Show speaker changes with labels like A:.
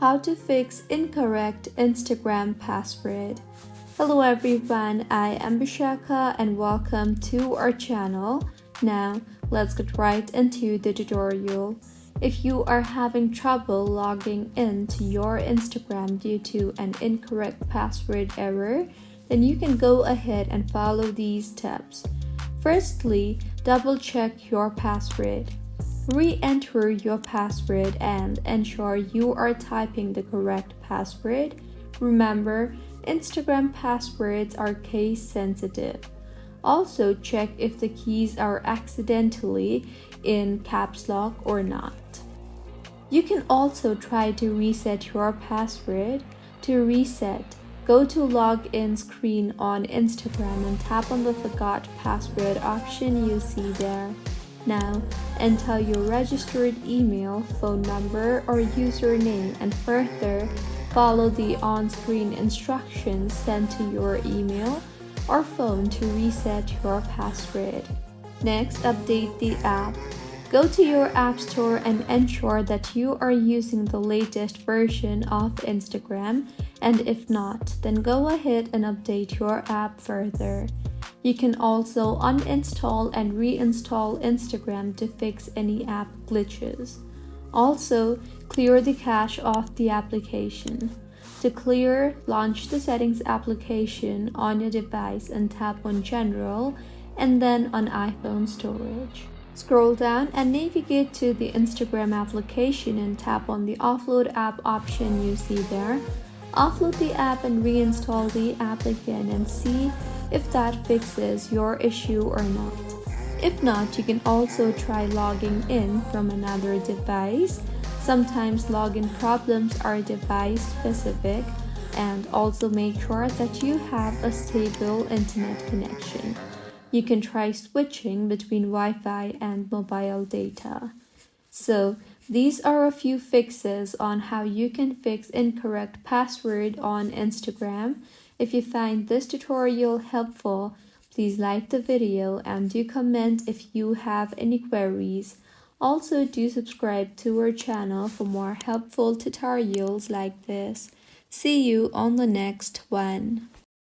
A: how to fix incorrect Instagram password. Hello everyone, I am Bishaka and welcome to our channel. Now, let's get right into the tutorial. If you are having trouble logging into your Instagram due to an incorrect password error, then you can go ahead and follow these steps. Firstly, double check your password. Re-enter your password and ensure you are typing the correct password. Remember, Instagram passwords are case sensitive. Also check if the keys are accidentally in caps lock or not. You can also try to reset your password. To reset, go to login screen on Instagram and tap on the forgot password option you see there. Now, enter your registered email, phone number, or username and further follow the on-screen instructions sent to your email or phone to reset your password. Next, update the app. Go to your app store and ensure that you are using the latest version of Instagram, and if not, then go ahead and update your app further. You can also uninstall and reinstall Instagram to fix any app glitches. Also, clear the cache of the application. To clear, launch the Settings application on your device and tap on General and then on iPhone Storage. Scroll down and navigate to the Instagram application and tap on the Offload app option you see there. Offload the app and reinstall the app again and see if that fixes your issue or not. If not, you can also try logging in from another device. Sometimes login problems are device specific, and also make sure that you have a stable internet connection. You can try switching between Wi-Fi and mobile data. So, these are a few fixes on how you can fix incorrect password on Instagram. If you find this tutorial helpful, please like the video and do comment if you have any queries. Also, do subscribe to our channel for more helpful tutorials like this. See you on the next one.